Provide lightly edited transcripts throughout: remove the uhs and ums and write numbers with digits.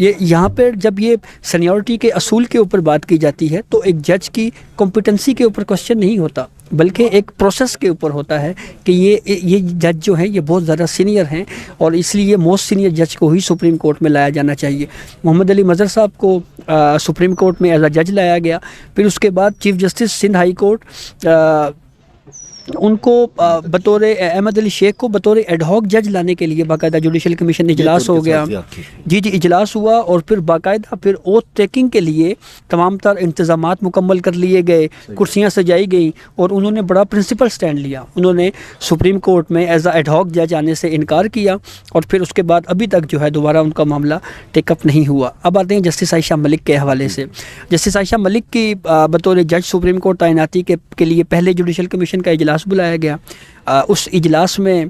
یہ یہاں پر جب یہ سینیورٹی کے اصول کے اوپر بات کی جاتی ہے تو ایک جج کی کمپیٹنسی کے اوپر کوشچن نہیں ہوتا، بلکہ ایک پروسیس کے اوپر ہوتا ہے کہ یہ جج جو ہیں یہ بہت زیادہ سینئر ہیں، اور اس لیے موسٹ سینئر جج کو ہی سپریم کورٹ میں لایا جانا چاہیے۔ محمد علی مظہر صاحب کو سپریم کورٹ میں ایز اے جج لایا گیا، پھر اس کے بعد chief justice Sindh High Court ان کو بطور احمد علی شیخ کو بطور ایڈ ہاک جج لانے کے لیے باقاعدہ جوڈیشل کمیشن اجلاس ہو گیا، جی اجلاس ہوا، اور پھر باقاعدہ پھر اوتھ ٹیکنگ کے لیے تمام تر انتظامات مکمل کر لیے گئے، کرسیاں سجائی گئیں، اور انہوں نے بڑا پرنسپل سٹینڈ لیا۔ انہوں نے سپریم کورٹ میں ایز اے ایڈ ہاک جج آنے سے انکار کیا، اور پھر اس کے بعد ابھی تک جو ہے دوبارہ ان کا معاملہ ٹیک اپ نہیں ہوا۔ اب آتے ہیں جسٹس عائشہ ملک کے حوالے سے۔ جسٹس عائشہ ملک کی بطور جج سپریم کورٹ تعیناتی کے لیے پہلے جوڈیشل کمیشن کا اجلاس بلایا گیا۔ اس اجلاس میں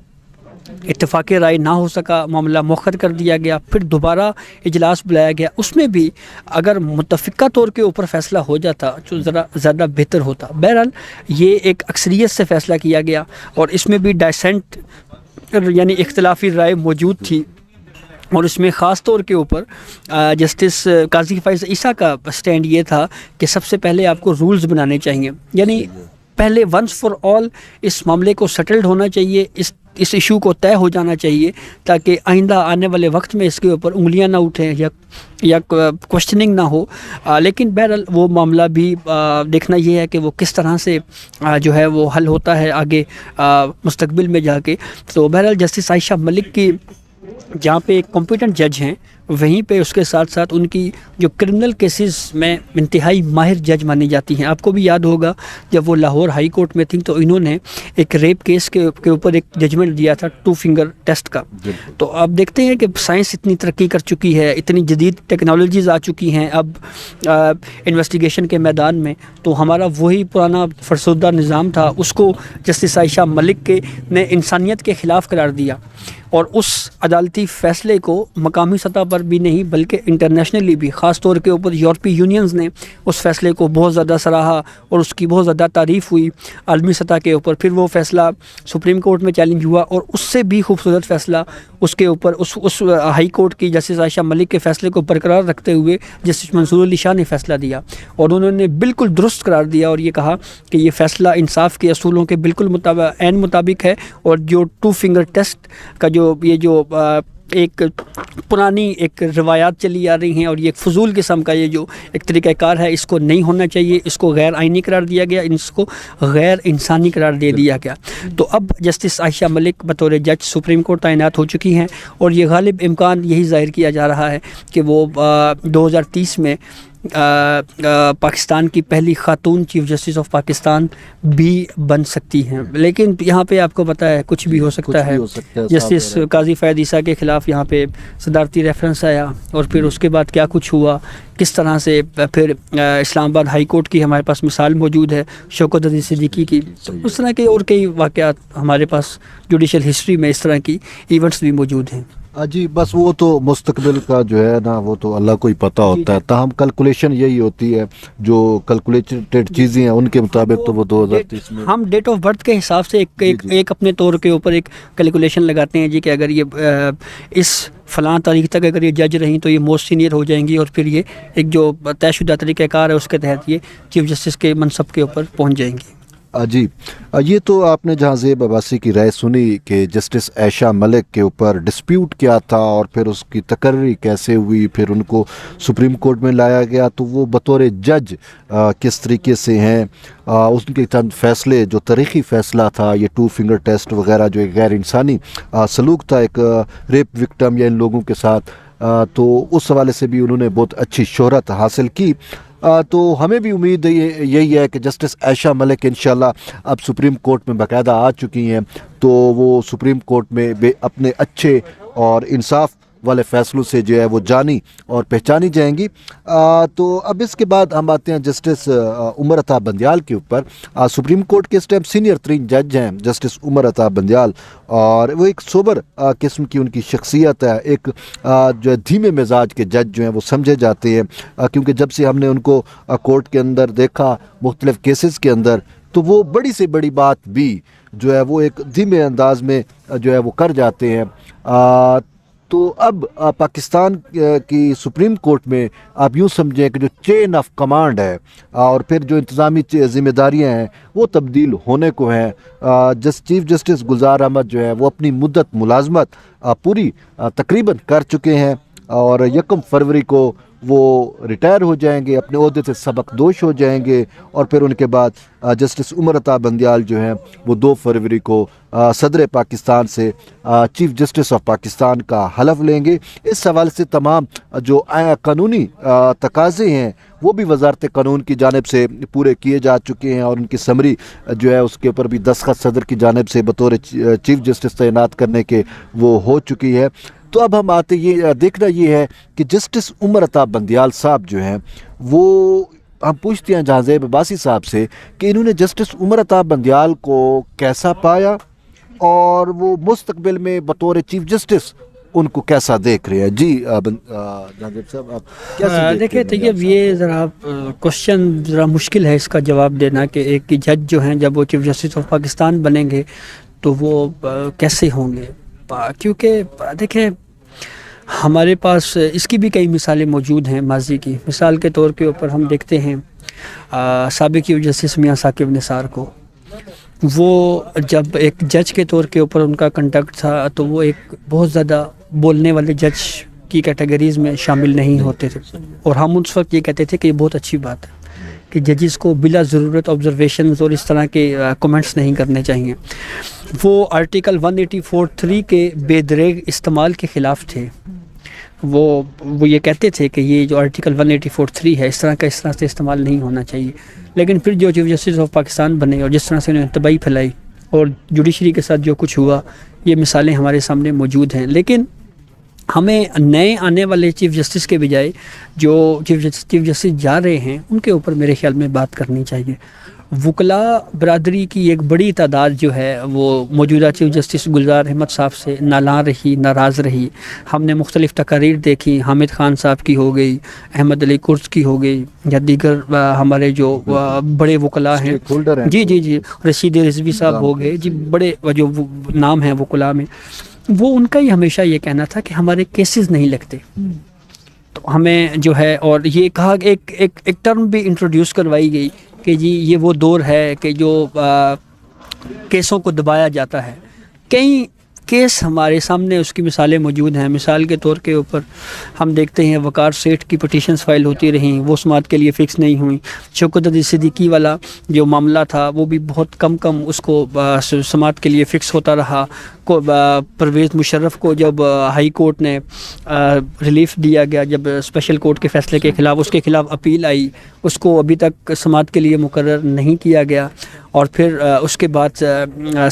اتفاق رائے نہ ہو سکا، معاملہ مؤخر کر دیا گیا، پھر دوبارہ اجلاس بلایا گیا۔ اس میں بھی اگر متفقہ طور کے اوپر فیصلہ ہو جاتا جو ذرا زیادہ بہتر ہوتا۔ بہرحال یہ ایک اکثریت سے فیصلہ کیا گیا، اور اس میں بھی ڈائسنٹ یعنی اختلافی رائے موجود تھی، اور اس میں خاص طور کے اوپر جسٹس قاضی فائز عیسیٰ کا سٹینڈ یہ تھا کہ سب سے پہلے آپ کو رولز بنانے چاہیے، یعنی پہلے ونس فار آل اس معاملے کو سیٹلڈ ہونا چاہیے، اس ایشو کو طے ہو جانا چاہیے، تاکہ آئندہ آنے والے وقت میں اس کے اوپر انگلیاں نہ اٹھیں یا کوشچننگ نہ ہو۔ لیکن بہرحال وہ معاملہ بھی دیکھنا یہ ہے کہ وہ کس طرح سے جو ہے وہ حل ہوتا ہے آگے مستقبل میں جا کے۔ تو بہرحال جسٹس عائشہ ملک کی جہاں پہ ایک کمپیٹنٹ جج ہیں، وہیں پہ اس کے ساتھ ساتھ ان کی جو کرمنل کیسز میں انتہائی ماہر جج مانی جاتی ہیں۔ آپ کو بھی یاد ہوگا جب وہ لاہور ہائی کورٹ میں تھیں تو انہوں نے ایک ریپ کیس کے اوپر ایک ججمنٹ دیا تھا 2 فنگر ٹیسٹ کا۔ تو آپ دیکھتے ہیں کہ سائنس اتنی ترقی کر چکی ہے، اتنی جدید ٹیکنالوجیز آ چکی ہیں اب انویسٹیگیشن کے میدان میں، تو ہمارا وہی پرانا فرسودہ نظام تھا، اس کو جسٹس عائشہ ملک نے انسانیت کے خلاف قرار دیا، اور اس عدالتی فیصلے کو مقامی سطح پر بھی نہیں بلکہ انٹرنیشنلی بھی، خاص طور کے اوپر یورپی یونینز نے اس فیصلے کو بہت زیادہ سراہا، اور اس کی بہت زیادہ تعریف ہوئی عالمی سطح کے اوپر۔ پھر وہ فیصلہ سپریم کورٹ میں چیلنج ہوا، اور اس سے بھی خوبصورت فیصلہ اس کے اوپر اس ہائی کورٹ کی جسٹس عائشہ ملک کے فیصلے کو برقرار رکھتے ہوئے جسٹس منصور علی شاہ نے فیصلہ دیا، اور انہوں نے بالکل درست قرار دیا، اور یہ کہا کہ یہ فیصلہ انصاف کے اصولوں کے بالکل عین مطابق ہے، اور جو 2 فنگر ٹیسٹ کا یہ جو ایک پرانی ایک روایات چلی آ رہی ہیں، اور یہ ایک فضول قسم کا یہ جو ایک طریقہ کار ہے، اس کو نہیں ہونا چاہیے، اس کو غیر آئینی قرار دیا گیا، اس کو غیر انسانی قرار دے دیا گیا۔ تو اب جسٹس عائشہ ملک بطور جج سپریم کورٹ تعینات ہو چکی ہیں، اور یہ غالب امکان یہی ظاہر کیا جا رہا ہے کہ وہ 2030 میں پاکستان کی پہلی خاتون چیف جسٹس آف پاکستان بھی بن سکتی ہیں۔ لیکن یہاں پہ آپ کو پتہ ہے کچھ بھی ہو سکتا ہے۔ جسٹس قاضی فائز عیسیٰ کے خلاف یہاں پہ صدارتی ریفرنس آیا، اور پھر اس کے بعد کیا کچھ ہوا، کس طرح سے پھر اسلام آباد ہائی کورٹ کی ہمارے پاس مثال موجود ہے شوکت عزیز صدیقی کی، اس طرح کے اور کئی واقعات ہمارے پاس جوڈیشل ہسٹری میں اس طرح کی ایونٹس بھی موجود ہیں۔ جی بس وہ تو مستقبل کا جو ہے نا وہ تو اللہ کو ہی پتہ ہوتا ہے، تاہم کیلکولیشن یہی ہوتی ہے، جو کیلکولیٹڈ چیزیں ہیں ان کے مطابق تو وہ 2030 میں ہم ڈیٹ آف برتھ کے حساب سے ایک اپنے طور کے اوپر ایک کیلکولیشن لگاتے ہیں جی کہ اگر یہ اس فلاں تاریخ تک اگر یہ جج رہیں تو یہ موسٹ سینئر ہو جائیں گی، اور پھر یہ ایک جو طے شدہ طریقہ کار ہے اس کے تحت یہ چیف جسٹس کے منصب کے اوپر پہنچ جائیں گی۔ جی یہ تو آپ نے جہاں زیب عباسی کی رائے سنی کہ جسٹس عائشہ ملک کے اوپر ڈسپیوٹ کیا تھا، اور پھر اس کی تقرری کیسے ہوئی، پھر ان کو سپریم کورٹ میں لایا گیا، تو وہ بطور جج کس طریقے سے ہیں، اس کے چند فیصلے جو تاریخی فیصلہ تھا یہ 2 فنگر ٹیسٹ وغیرہ جو ایک غیر انسانی سلوک تھا ایک ریپ وکٹم یا ان لوگوں کے ساتھ، تو اس حوالے سے بھی انہوں نے بہت اچھی شہرت حاصل کی۔ تو ہمیں بھی امید یہی ہے کہ جسٹس عائشہ ملک انشاءاللہ اب سپریم کورٹ میں باقاعدہ آ چکی ہیں، تو وہ سپریم کورٹ میں اپنے اچھے اور انصاف والے فیصلوں سے جو ہے وہ جانی اور پہچانی جائیں گی۔ تو اب اس کے بعد ہم آتے ہیں جسٹس عمر عطا بندیال کے اوپر۔ سپریم کورٹ کے اس ٹائم سینئر ترین جج ہیں جسٹس عمر عطا بندیال، اور وہ ایک سوبر قسم کی ان کی شخصیت ہے، ایک جو ہے دھیمے مزاج کے جج جو ہیں وہ سمجھے جاتے ہیں، کیونکہ جب سے ہم نے ان کو کورٹ کے اندر دیکھا مختلف کیسز کے اندر، تو وہ بڑی سے بڑی بات بھی جو ہے وہ ایک دھیمے انداز میں جو ہے وہ کر جاتے ہیں۔ تو اب پاکستان کی سپریم کورٹ میں آپ یوں سمجھیں کہ جو چین آف کمانڈ ہے اور پھر جو انتظامی ذمہ داریاں ہیں وہ تبدیل ہونے کو ہیں. چیف جسٹس گلزار احمد جو ہے وہ اپنی مدت ملازمت پوری تقریباً کر چکے ہیں اور 1 فروری کو وہ ریٹائر ہو جائیں گے, اپنے عہدے سے سبق دوش ہو جائیں گے, اور پھر ان کے بعد جسٹس عمر عطا بندیال جو ہیں وہ 2 فروری کو صدر پاکستان سے چیف جسٹس آف پاکستان کا حلف لیں گے. اس حوالے سے تمام جو قانونی تقاضے ہیں وہ بھی وزارت قانون کی جانب سے پورے کیے جا چکے ہیں اور ان کی سمری جو ہے اس کے اوپر بھی دستخط صدر کی جانب سے بطور چیف جسٹس تعینات کرنے کے وہ ہو چکی ہے. تو اب ہم آتے یہ دیکھنا یہ ہے کہ جسٹس عمر عطا بندیال صاحب جو ہیں وہ ہم پوچھتے ہیں جہاں زیب عباسی صاحب سے کہ انہوں نے جسٹس عمر عطا بندیال کو کیسا پایا اور وہ مستقبل میں بطور چیف جسٹس ان کو کیسا دیکھ رہے ہیں. جی جہاں زیب صاحب آپ کیسے دیکھیں طیب, یہ ذرا کوشچن ذرا مشکل ہے اس کا جواب دینا کہ ایک جج جو ہیں جب وہ چیف جسٹس آف پاکستان بنیں گے تو وہ کیسے ہوں گے, کیونکہ دیکھیں ہمارے پاس اس کی بھی کئی مثالیں موجود ہیں ماضی کی. مثال کے طور کے اوپر ہم دیکھتے ہیں سابق چیف جسٹس میاں ثاقب نثار کو, وہ جب ایک جج کے طور کے اوپر ان کا کنڈکٹ تھا تو وہ ایک بہت زیادہ بولنے والے جج کی کیٹیگریز میں شامل نہیں ہوتے تھے, اور ہم اس وقت یہ کہتے تھے کہ یہ بہت اچھی بات ہے کہ ججز کو بلا ضرورت آبزرویشنز اور اس طرح کے کومنٹس نہیں کرنے چاہیے. وہ آرٹیکل 184(3) کے بے دریغ استعمال کے خلاف تھے. وہ یہ کہتے تھے کہ یہ جو آرٹیکل 184(3) ہے اس طرح سے استعمال نہیں ہونا چاہیے. لیکن پھر جو چیف جسٹس آف پاکستان بنے اور جس طرح سے انہوں نے تباہی پھیلائی اور جوڈیشری کے ساتھ جو کچھ ہوا, یہ مثالیں ہمارے سامنے موجود ہیں. لیکن ہمیں نئے آنے والے چیف جسٹس کے بجائے جو چیف جسٹس جا رہے ہیں ان کے اوپر میرے خیال میں بات کرنی چاہیے. وکلاء برادری کی ایک بڑی تعداد جو ہے وہ موجودہ چیف جسٹس گلزار احمد صاحب سے نالاں رہی, ناراض رہی. ہم نے مختلف تقاریر دیکھی, حامد خان صاحب کی ہو گئی, احمد علی کرز کی ہو گئی, یا دیگر ہمارے جو بڑے وکلاء ہیں, جی رشید رضوی صاحب ہو گئے, جی بڑے جو نام ہیں وکلاء میں, وہ ان کا ہی ہمیشہ یہ کہنا تھا کہ ہمارے کیسز نہیں لگتے. تو ہمیں جو ہے, اور یہ کہا ایک ٹرم بھی انٹروڈیوس کروائی گئی کہ جی یہ وہ دور ہے کہ جو کیسوں کو دبایا جاتا ہے. کئی کیس ہمارے سامنے اس کی مثالیں موجود ہیں. مثال کے طور کے اوپر ہم دیکھتے ہیں وقار سیٹھ کی پٹیشنز فائل ہوتی رہیں, وہ سماعت کے لیے فکس نہیں ہوئیں. شوکت علی صدیقی والا جو معاملہ تھا وہ بھی بہت کم اس کو سماعت کے لیے فکس ہوتا رہا. پرویز مشرف کو جب ہائی کورٹ نے ریلیف دیا گیا, جب اسپیشل کورٹ کے فیصلے کے خلاف اس کے خلاف اپیل آئی, اس کو ابھی تک سماعت کے لیے مقرر نہیں کیا گیا. اور پھر اس کے بعد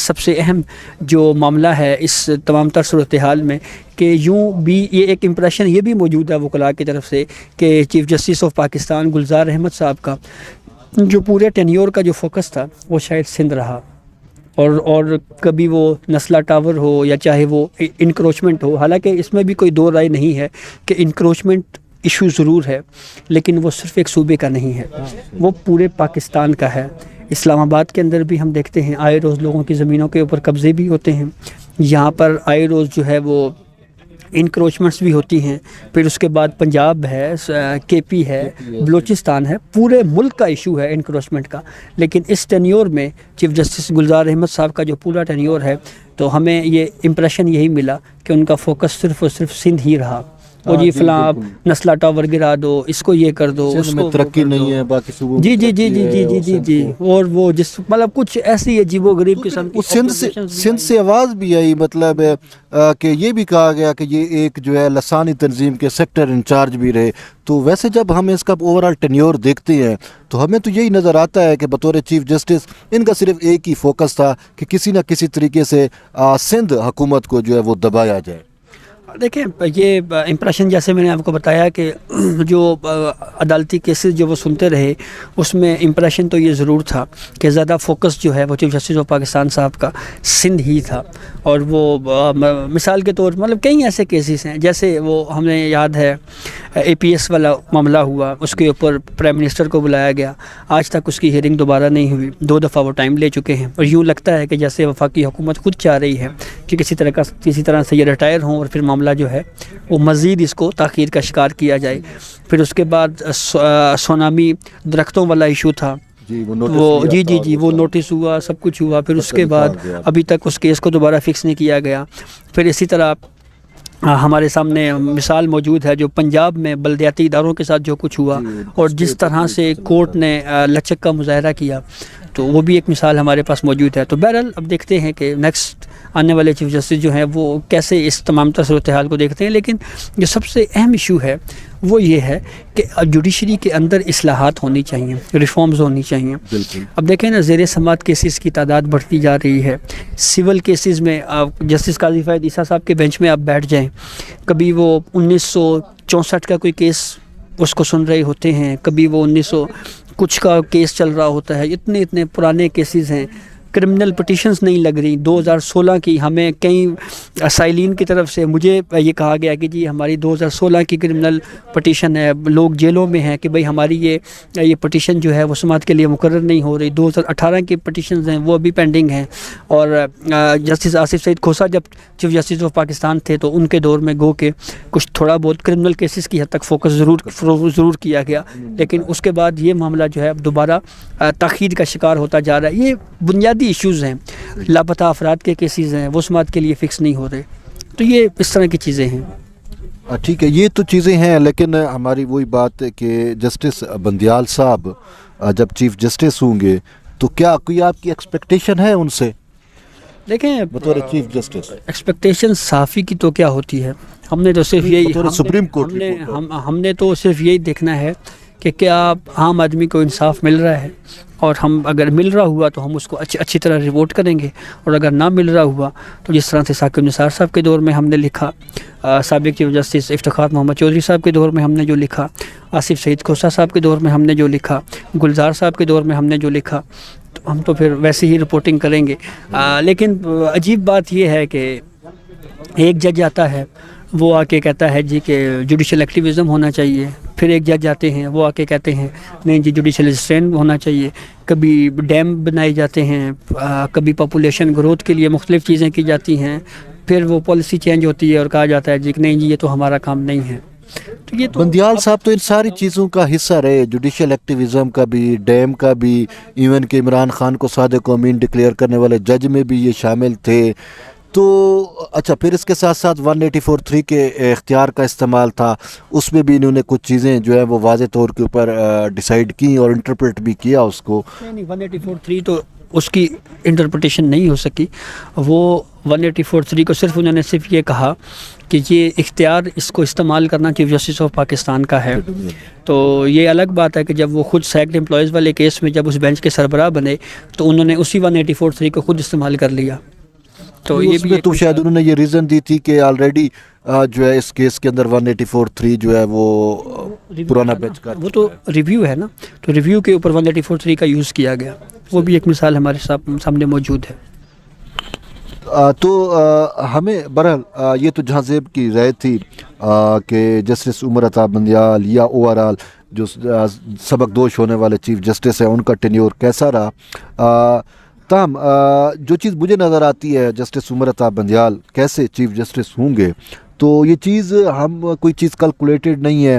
سب سے اہم جو معاملہ ہے اس تمام تر صورتحال میں کہ یوں بھی یہ ایک امپریشن یہ بھی موجود ہے وکلاء کی طرف سے کہ chief justice of Pakistan Gulzar Ahmed صاحب کا جو پورے ٹینیور کا جو فوکس تھا وہ شاید سندھ رہا, اور کبھی وہ نسلا ٹاور ہو یا چاہے وہ انکروچمنٹ ہو. حالانکہ اس میں بھی کوئی دو رائے نہیں ہے کہ انکروچمنٹ ایشو ضرور ہے, لیکن وہ صرف ایک صوبے کا نہیں ہے, وہ پورے پاکستان کا ہے. اسلام آباد کے اندر بھی ہم دیکھتے ہیں آئے روز لوگوں کی زمینوں کے اوپر قبضے بھی ہوتے ہیں. یہاں پر آئے روز جو ہے وہ انکروچمنٹس بھی ہوتی ہیں. پھر اس کے بعد پنجاب ہے, کے پی ہے, بلوچستان ہے, پورے ملک کا ایشو ہے انکروچمنٹ کا. لیکن اس ٹینیور میں چیف جسٹس گلزار احمد صاحب کا جو پورا ٹینیور ہے تو ہمیں یہ امپریشن یہی ملا کہ ان کا فوکس صرف اور صرف سندھ ہی رہا. وہ جی فلاں آپ نسلا ٹاور گرا دو, اس کو یہ کر دو, اس میں ترقی نہیں ہے باقی صوبوں جی اور وہ جس مطلب کچھ ایسی عجیب و غریب قسم کی سندھ سے آواز بھی آئی, مطلب کہ یہ بھی کہا گیا کہ یہ ایک جو ہے لسانی تنظیم کے سیکٹر انچارج بھی رہے. تو ویسے جب ہم اس کا اوورال ٹینیور دیکھتے ہیں تو ہمیں تو یہی نظر آتا ہے کہ بطور چیف جسٹس ان کا صرف ایک ہی فوکس تھا کہ کسی نہ کسی طریقے سے سندھ حکومت کو جو ہے وہ دبایا جائے. دیکھیں یہ امپریشن جیسے میں نے آپ کو بتایا کہ جو عدالتی کیسز جو وہ سنتے رہے اس میں امپریشن تو یہ ضرور تھا کہ زیادہ فوکس جو ہے وہ چیف جسٹس آف پاکستان صاحب کا سندھ ہی تھا. اور وہ مثال کے طور مطلب کئی ایسے کیسز ہیں جیسے وہ ہمیں یاد ہے اے پی ایس والا معاملہ ہوا, اس کے اوپر پرائم منسٹر کو بلایا گیا, آج تک اس کی ہیئرنگ دوبارہ نہیں ہوئی, 2 دفعہ وہ ٹائم لے چکے ہیں. اور یوں لگتا ہے کہ جیسے وفاقی حکومت خود چاہ رہی ہے کہ کسی طرح سے یہ ریٹائر ہوں اور پھر معاملہ جو ہے وہ مزید اس کو تاخیر کا شکار کیا جائے. پھر اس کے بعد سونامی درختوں والا ایشو تھا, وہ جی وہ نوٹس ہوا, سب کچھ ہوا, پھر اس کے بعد ابھی تک اس کیس کو دوبارہ فکس نہیں کیا گیا. پھر اسی طرح ہمارے سامنے مثال موجود ہے جو پنجاب میں بلدیاتی اداروں کے ساتھ جو کچھ ہوا اور جس طرح سے کورٹ نے لچک کا مظاہرہ کیا, تو وہ بھی ایک مثال ہمارے پاس موجود ہے. تو بہرحال اب دیکھتے ہیں کہ نیکسٹ آنے والے چیف جسٹس جو ہیں وہ کیسے اس تمام تر صورتحال کو دیکھتے ہیں. لیکن جو سب سے اہم ایشو ہے وہ یہ ہے کہ جوڈیشری کے اندر اصلاحات ہونی چاہیے, ریفارمز ہونی چاہیے. اب دیکھیں نا, زیر سماعت کیسز کی تعداد بڑھتی جا رہی ہے. سول کیسز میں جسٹس قاضی فائد عیسیٰ صاحب کے بینچ میں آپ بیٹھ جائیں, کبھی وہ 1964 کا کوئی کیس اس کو سن رہے ہوتے ہیں, کبھی وہ 1900 کچھ کا کیس چل رہا ہوتا ہے. اتنے پرانے کیسز ہیں, کرمنل پٹیشنز نہیں لگ رہی. 2016 کی ہمیں کئی اسائلین کی طرف سے مجھے یہ کہا گیا کہ جی ہماری 2016 کی کرمنل پٹیشن ہے, لوگ جیلوں میں ہیں کہ بھئی ہماری یہ پٹیشن جو ہے وہ سماعت کے لیے مقرر نہیں ہو رہی. 2018 کی پٹیشنز ہیں وہ ابھی پینڈنگ ہیں. اور جسٹس آصف سعید کھوسہ جب چیف جسٹس آف پاکستان تھے تو ان کے دور میں گو کہ کچھ تھوڑا بہت کرمنل کیسز کی حد تک فوکس ضرور کیا گیا, لیکن اس کے بعد یہ معاملہ جو ہے اب دوبارہ تاخیر کا شکار ہوتا جا رہا ہے. یہ بنیادی ایشوز ہیں, لاپتہ افراد کے کیسز ہیں, وہ سماعت کے لیے فکس نہیں ہو رہے. تو یہ اس طرح کی چیزیں ہیں. ٹھیک ہے, یہ تو چیزیں ہیں, لیکن ہماری وہی بات ہے کہ جسٹس بندیال صاحب جب چیف جسٹس ہوں گے تو کیا کوئی آپ کی ایکسپیکٹیشن ہے ان سے؟ دیکھیں بطور چیف جسٹس ایکسپیکٹیشن صحافی کی تو کیا ہوتی ہے, ہم نے تو صرف یہی سپریم کورٹ ہم نے تو صرف یہی دیکھنا ہے کہ کیا عام آدمی کو انصاف مل رہا ہے, اور ہم اگر مل رہا ہوا تو ہم اس کو اچھی طرح رپورٹ کریں گے, اور اگر نہ مل رہا ہوا تو جس طرح سے ثاقب نثار صاحب کے دور میں ہم نے لکھا, سابق چیف جسٹس افتخار محمد چودھری صاحب کے دور میں ہم نے جو لکھا, آصف سعید کھوسہ صاحب کے دور میں ہم نے جو لکھا, گلزار صاحب کے دور میں ہم نے جو لکھا, تو ہم تو پھر ویسے ہی رپورٹنگ کریں گے. لیکن عجیب بات یہ ہے کہ ایک جج آتا ہے وہ آ کے کہتا ہے جی کہ جوڈیشل ایکٹیویزم ہونا چاہیے, پھر ایک جج آتے ہیں وہ آ کے کہتے ہیں نہیں جی جوڈیشل ریسٹرین ہونا چاہیے. کبھی ڈیم بنائے جاتے ہیں, کبھی پاپولیشن گروتھ کے لیے مختلف چیزیں کی جاتی ہیں, پھر وہ پالیسی چینج ہوتی ہے اور کہا جاتا ہے جی کہ نہیں جی یہ تو ہمارا کام نہیں ہے. تو یہ تو بندیال صاحب تو ان ساری چیزوں کا حصہ رہے, جوڈیشل ایکٹیویزم کا بھی, ڈیم کا بھی, ایون کہ عمران خان کو صادق امین ڈکلیئر کرنے والے جج میں بھی یہ شامل تھے. تو اچھا, پھر اس کے ساتھ ساتھ 184(3) کے اختیار کا استعمال تھا, اس میں بھی انہوں نے کچھ چیزیں جو ہے وہ واضح طور کے اوپر ڈیسائیڈ کی اور انٹرپریٹ بھی کیا اس کو. نہیں 184(3) تو اس کی انٹرپریٹیشن نہیں ہو سکی. وہ 184(3) کو صرف انہوں نے صرف یہ کہا کہ یہ اختیار اس کو استعمال کرنا چیف جسٹس آف پاکستان کا ہے. تو یہ الگ بات ہے کہ جب وہ خود سیکڈ امپلائیز والے کیس میں جب اس بینچ کے سربراہ بنے تو انہوں نے اسی 184(3) کو خود استعمال کر لیا. تو یہ بھی تو شاید انہوں نے یہ ریزن دی تھی کہ آلریڈی جو ہے اس کیس کے اندر 184(3) جو ہے وہ پرانا بینچ کا, وہ تو ریویو ہے نا, تو ریویو کے اوپر 184(3) کا یوز کیا گیا. وہ بھی ایک مثال ہمارے سامنے موجود ہے. تو ہمیں بہرحال یہ تو جہاں زیب کی رائے تھی کہ جسٹس عمر عطا بندیال یا اوورآل جو سبق دوش ہونے والے چیف جسٹس ہیں ان کا ٹینیور کیسا رہا. تاہم جو چیز مجھے نظر آتی ہے جسٹس عمر عطا بندیال کیسے چیف جسٹس ہوں گے, تو یہ چیز ہم کوئی چیز کیلکولیٹڈ نہیں ہے.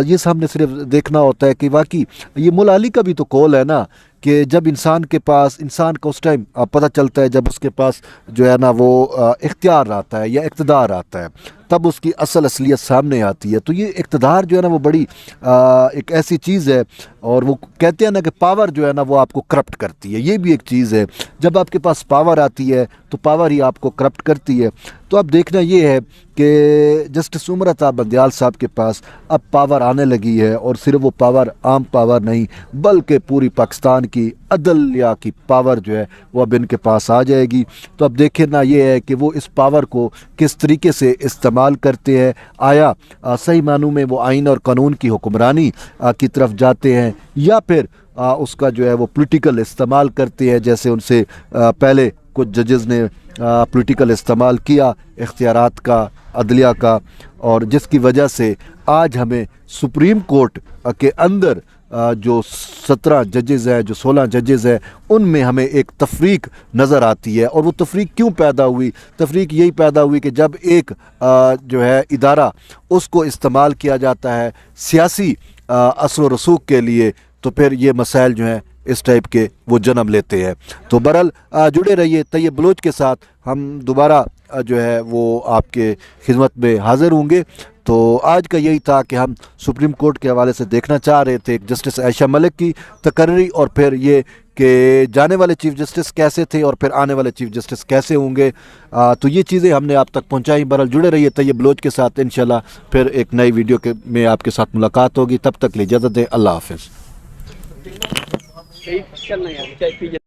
یہ ہم نے صرف دیکھنا ہوتا ہے کہ واقعی یہ مولا علی کا بھی تو قول ہے نا کہ جب انسان کا اس ٹائم پتہ چلتا ہے جب اس کے پاس جو ہے نا وہ اختیار آتا ہے یا اقتدار آتا ہے تب اس کی اصلیت سامنے آتی ہے. تو یہ اقتدار جو ہے نا وہ بڑی ایک ایسی چیز ہے, اور وہ کہتے ہیں نا کہ پاور جو ہے نا وہ آپ کو کرپٹ کرتی ہے. یہ بھی ایک چیز ہے, جب آپ کے پاس پاور آتی ہے تو پاور ہی آپ کو کرپٹ کرتی ہے. تو اب دیکھنا یہ ہے کہ جسٹس عمر عطا بندیال صاحب کے پاس اب پاور آنے لگی ہے, اور صرف وہ پاور عام پاور نہیں بلکہ پوری پاکستان کی عدلیہ کی پاور جو ہے وہ اب ان کے پاس آ جائے گی. تو اب دیکھنا یہ ہے کہ وہ اس پاور کو کس طریقے سے استعمال کرتے ہیں. آیا صحیح معنوں میں وہ آئین اور قانون کی حکمرانی کی طرف جاتے ہیں, یا پھر اس کا جو ہے وہ پولیٹیکل استعمال کرتے ہیں, جیسے ان سے پہلے کچھ ججز نے پولیٹیکل استعمال کیا اختیارات کا, عدلیہ کا, اور جس کی وجہ سے آج ہمیں سپریم کورٹ کے اندر جو 17 ججز ہیں، جو 16 ججز ہیں، ان میں ہمیں ایک تفریق نظر آتی ہے. اور وہ تفریق کیوں پیدا ہوئی؟ تفریق یہی پیدا ہوئی کہ جب ایک جو ہے ادارہ اس کو استعمال کیا جاتا ہے سیاسی اثر و رسوخ کے لیے، تو پھر یہ مسائل جو ہیں اس ٹائپ کے وہ جنم لیتے ہیں. تو بہرحال جڑے رہیے طیب بلوچ کے ساتھ. ہم دوبارہ جو ہے وہ آپ کے خدمت میں حاضر ہوں گے. تو آج کا یہی تھا کہ ہم سپریم کورٹ کے حوالے سے دیکھنا چاہ رہے تھے جسٹس عائشہ ملک کی تقرری، اور پھر یہ کہ جانے والے چیف جسٹس کیسے تھے اور پھر آنے والے چیف جسٹس کیسے ہوں گے. تو یہ چیزیں ہم نے آپ تک پہنچائی. بہرحال جڑے رہیے طیب بلوچ کے ساتھ. انشاءاللہ پھر ایک نئی ویڈیو میں آپ کے ساتھ ملاقات ہوگی. تب تک کے لیے اجازت دیں. اللہ حافظ.